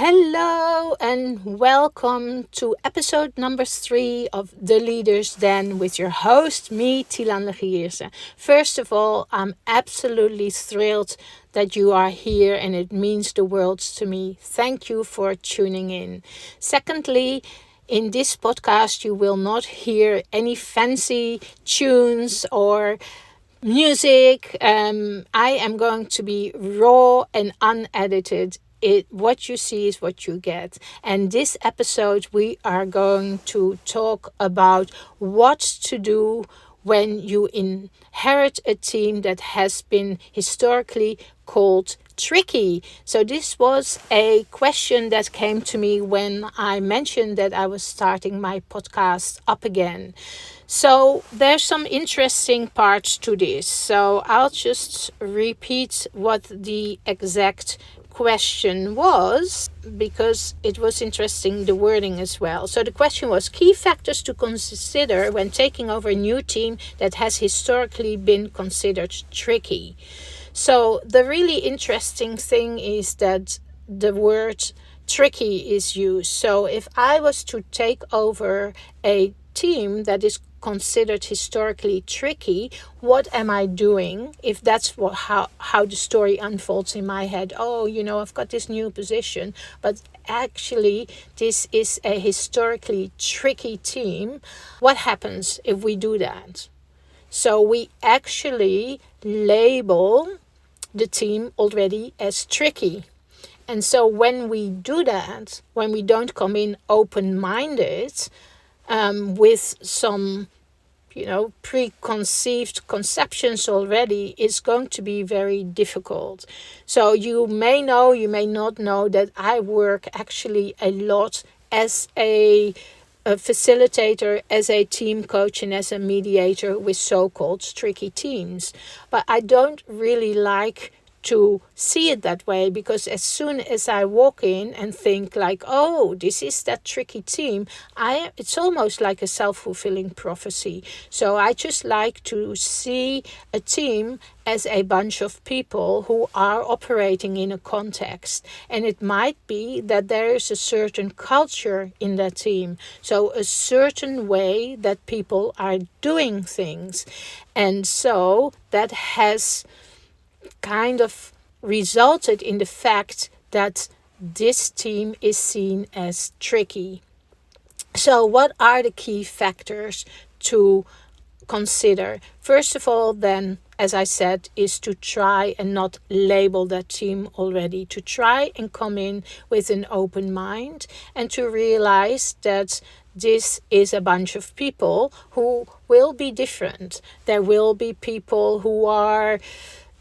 Hello and welcome to episode number 3 of The Leaders Den with your host, me, Tilan Legierse. First of all, I'm absolutely thrilled that you are here and it means the world to me. Thank you for tuning in. Secondly, in this podcast, you will not hear any fancy tunes or music. I am going to be raw and unedited. What you see is what you get. And this episode, we are going to talk about what to do when you inherit a team that has been historically called tricky. So this was a question that came to me when I mentioned that I was starting my podcast up again. So there's some interesting parts to this. So I'll just repeat what the exact question was, because it was interesting, the wording as well. So the question was key factors to consider when taking over a new team that has historically been considered tricky. So the really interesting thing is that the word tricky is used. So if I was to take over a team that is considered historically tricky, what am I doing? If that's how the story unfolds in my head. Oh, I've got this new position, but actually this is a historically tricky team. What happens if we do that? So we actually label the team already as tricky. And so when we do that, when we don't come in open-minded, with some, preconceived conceptions already, it's going to be very difficult. So you may know, you may not know that I work actually a lot as a facilitator, as a team coach, and as a mediator with so-called tricky teams. But I don't really like to see it that way, because as soon as I walk in and think like, oh, this is that tricky team, it's almost like a self-fulfilling prophecy. So I just like to see a team as a bunch of people who are operating in a context. And it might be that there is a certain culture in that team. So a certain way that people are doing things. And so that has kind of resulted in the fact that this team is seen as tricky. So what are the key factors to consider? First of all, then, as I said, is to try and not label that team already, to try and come in with an open mind and to realize that this is a bunch of people who will be different. There will be people who are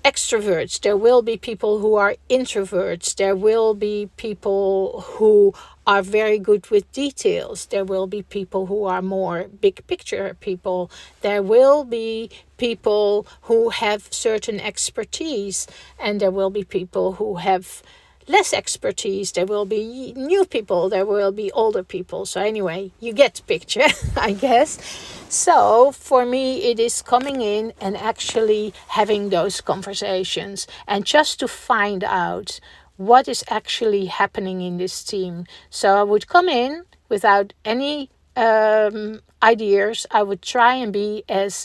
extroverts, there will be people who are introverts, there will be people who are very good with details, there will be people who are more big picture people, there will be people who have certain expertise, and there will be people who have less expertise. There will be new people, there will be older people. So anyway, you get the picture, I guess. So for me, it is coming in and actually having those conversations and just to find out what is actually happening in this team. So I would come in without any ideas. I would try and be as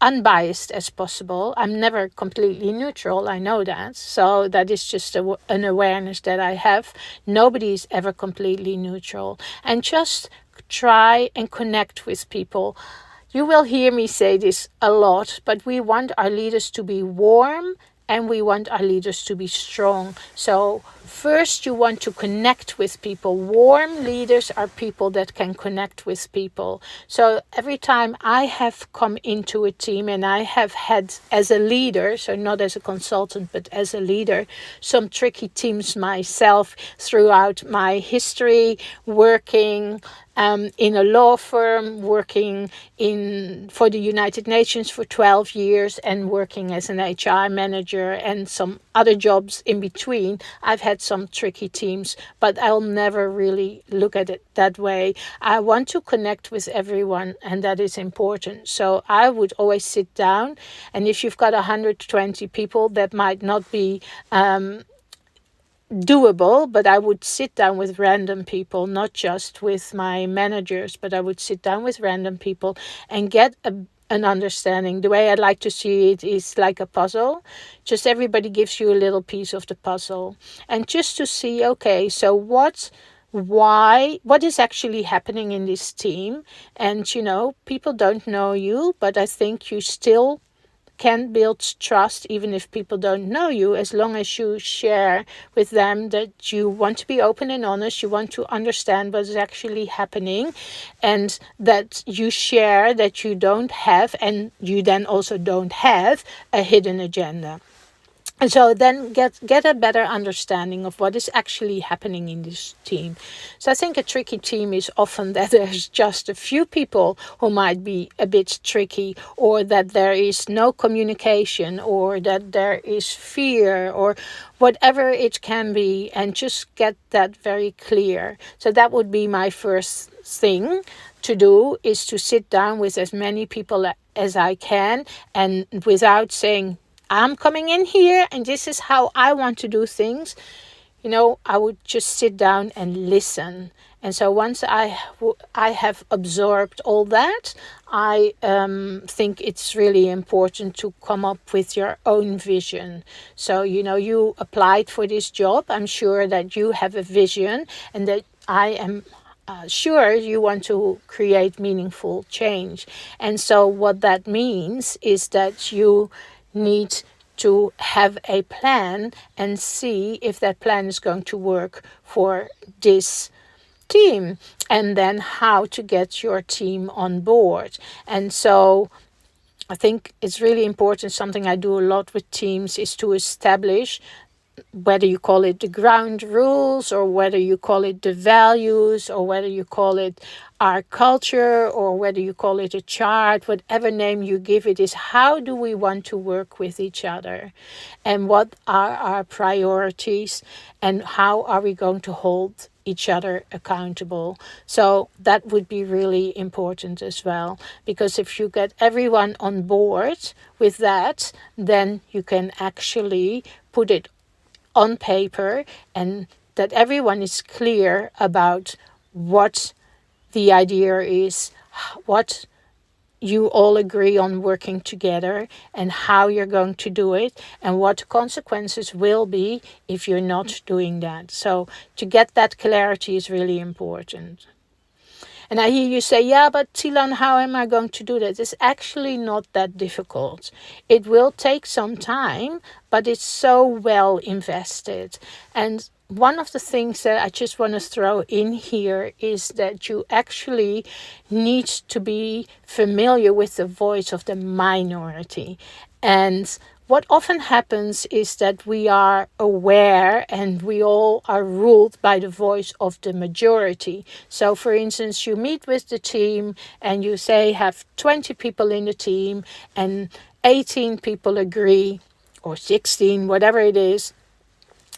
unbiased as possible. I'm never completely neutral, I know that. So that is just an awareness that I have. Nobody is ever completely neutral. And just try and connect with people. You will hear me say this a lot, but we want our leaders to be warm and we want our leaders to be strong. So first you want to connect with people. Warm leaders are people that can connect with people. So every time I have come into a team and I have had as a leader, so not as a consultant, but as a leader, some tricky teams myself throughout my history, working in a law firm, working for the United Nations for 12 years and working as an HR manager and some other jobs in between. I've had some tricky teams, but I'll never really look at it that way. I want to connect with everyone, and that is important. So I would always sit down, and if you've got 120 people, that might not be doable, but I would sit down with random people, not just with my managers, but I would sit down with random people and get an understanding. The way I like to see it is like a puzzle. Just everybody gives you a little piece of the puzzle. And just to see, okay, so what is actually happening in this team? And, people don't know you, but I think you still can build trust even if people don't know you, as long as you share with them that you want to be open and honest, you want to understand what is actually happening, and that you share that you don't have, and you then also don't have, a hidden agenda. And so then get a better understanding of what is actually happening in this team. So I think a tricky team is often that there's just a few people who might be a bit tricky, or that there is no communication, or that there is fear, or whatever it can be, and just get that very clear. So that would be my first thing to do, is to sit down with as many people as I can, and without saying, I'm coming in here and this is how I want to do things. I would just sit down and listen. And so once I have absorbed all that, I think it's really important to come up with your own vision. So, you applied for this job. I'm sure that you have a vision, and that I am sure you want to create meaningful change. And so what that means is that you need to have a plan and see if that plan is going to work for this team, and then how to get your team on board. And so I think it's really important. Something I do a lot with teams is to establish, whether you call it the ground rules, or whether you call it the values, or whether you call it our culture, or whether you call it a chart, whatever name you give it, is how do we want to work with each other, and what are our priorities, and how are we going to hold each other accountable. So that would be really important as well, because if you get everyone on board with that, then you can actually put it on paper, and that everyone is clear about what the idea is, what you all agree on working together, and how you're going to do it, and what the consequences will be if you're not doing that. So to get that clarity is really important. And I hear you say, yeah, but Tilan, how am I going to do that? It's actually not that difficult. It will take some time, but it's so well invested. And one of the things that I just want to throw in here is that you actually need to be familiar with the voice of the minority. And what often happens is that we are aware and we all are ruled by the voice of the majority. So, for instance, you meet with the team and you say have 20 people in the team, and 18 people agree, or 16, whatever it is,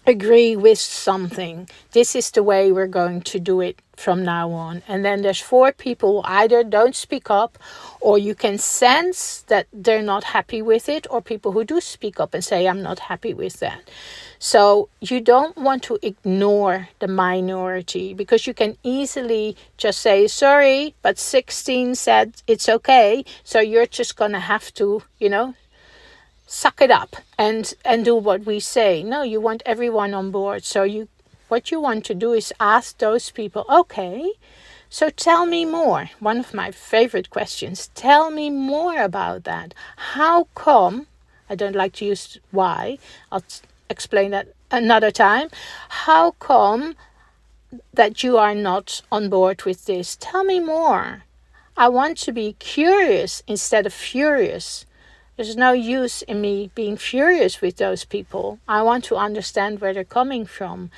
agree with something. This is the way we're going to do it from now on. And then there's 4 people who either don't speak up, or you can sense that they're not happy with it, or people who do speak up and say, I'm not happy with that. So you don't want to ignore the minority, because you can easily just say, sorry, but 16 said it's okay, so you're just going to have to, suck it up and do what we say. No, you want everyone on board. So what you want to do is ask those people, okay, so tell me more. One of my favorite questions, tell me more about that. How come, I don't like to use why, I'll explain that another time. How come that you are not on board with this? Tell me more. I want to be curious instead of furious. There's no use in me being furious with those people. I want to understand where they're coming from.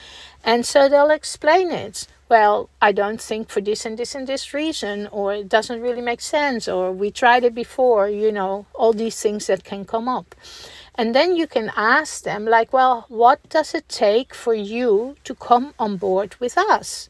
And so they'll explain it. Well, I don't think for this and this and this reason, or it doesn't really make sense, or we tried it before, all these things that can come up. And then you can ask them, like, well, what does it take for you to come on board with us?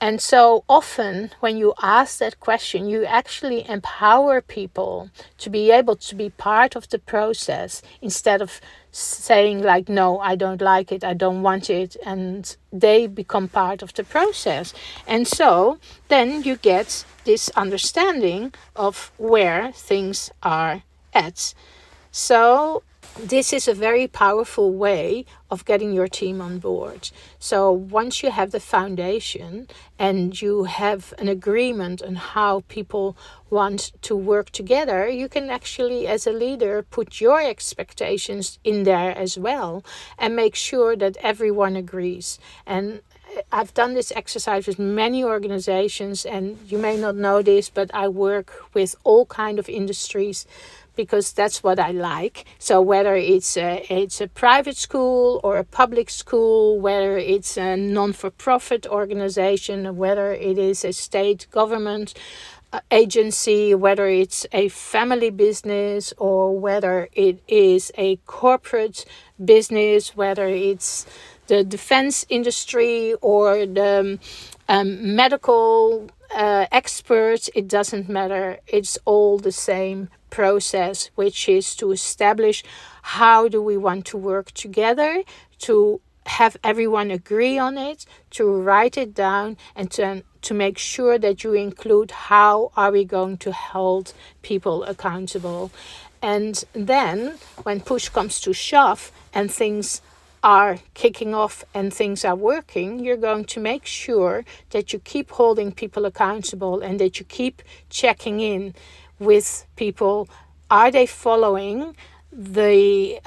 And so often when you ask that question, you actually empower people to be able to be part of the process instead of saying like, no, I don't like it, I don't want it, and they become part of the process. And so then you get this understanding of where things are at. So this is a very powerful way of getting your team on board. So once you have the foundation and you have an agreement on how people want to work together, you can actually, as a leader, put your expectations in there as well and make sure that everyone agrees. And I've done this exercise with many organizations, and you may not know this, but I work with all kind of industries because that's what I like. So whether it's a private school or a public school, whether it's a non-for-profit organization, whether it is a state government agency, whether it's a family business or whether it is a corporate business, whether it's the defense industry or the medical experts, it doesn't matter. It's all the same process, which is to establish how do we want to work together, to have everyone agree on it, to write it down, and to make sure that you include how are we going to hold people accountable. And then when push comes to shove and things are kicking off and things are working, you're going to make sure that you keep holding people accountable and that you keep checking in with people. Are they following the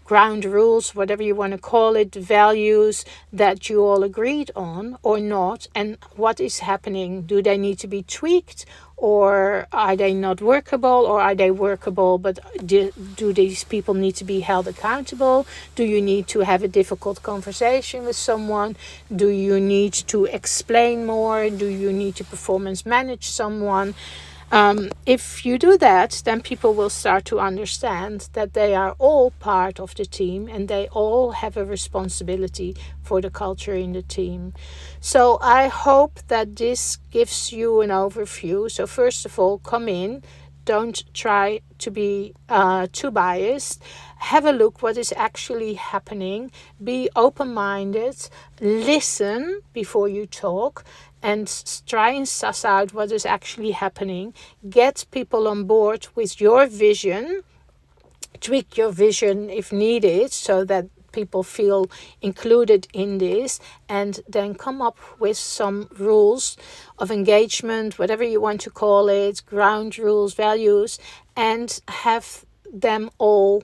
ground rules, whatever you want to call it, the values that you all agreed on or not? And what is happening? Do they need to be tweaked? Or are they not workable? Or are they workable, but do these people need to be held accountable? Do you need to have a difficult conversation with someone? Do you need to explain more? Do you need to performance manage someone? If you do that, then people will start to understand that they are all part of the team and they all have a responsibility for the culture in the team. So I hope that this gives you an overview. So first of all, come in. Don't try to be too biased. Have a look what is actually happening. Be open-minded. Listen before you talk. And try and suss out what is actually happening. Get people on board with your vision. Tweak your vision if needed so that people feel included in this, and then come up with some rules of engagement, whatever you want to call it, ground rules, values, and have them all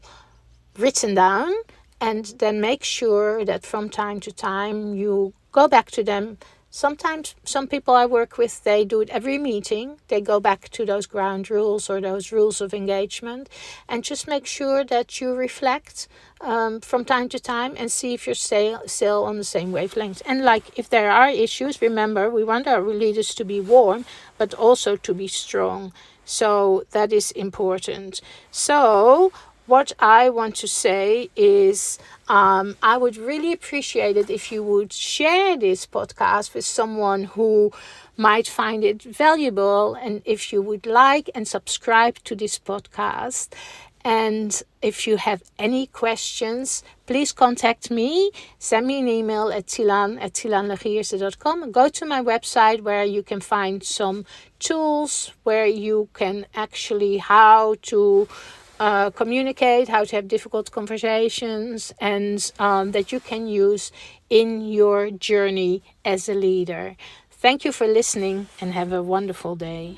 written down, and then make sure that from time to time you go back to them. Sometimes some people I work with, they do it every meeting. They go back to those ground rules or those rules of engagement and just make sure that you reflect from time to time and see if you're still on the same wavelength. And like if there are issues, remember, we want our leaders to be warm, but also to be strong. So that is important. So what I want to say is I would really appreciate it if you would share this podcast with someone who might find it valuable, and if you would like and subscribe to this podcast. And if you have any questions, please contact me. Send me an email at tilan@tilanlegierse.com and go to my website where you can find some tools where you can actually how to communicate, how to have difficult conversations, and that you can use in your journey as a leader. Thank you for listening and have a wonderful day.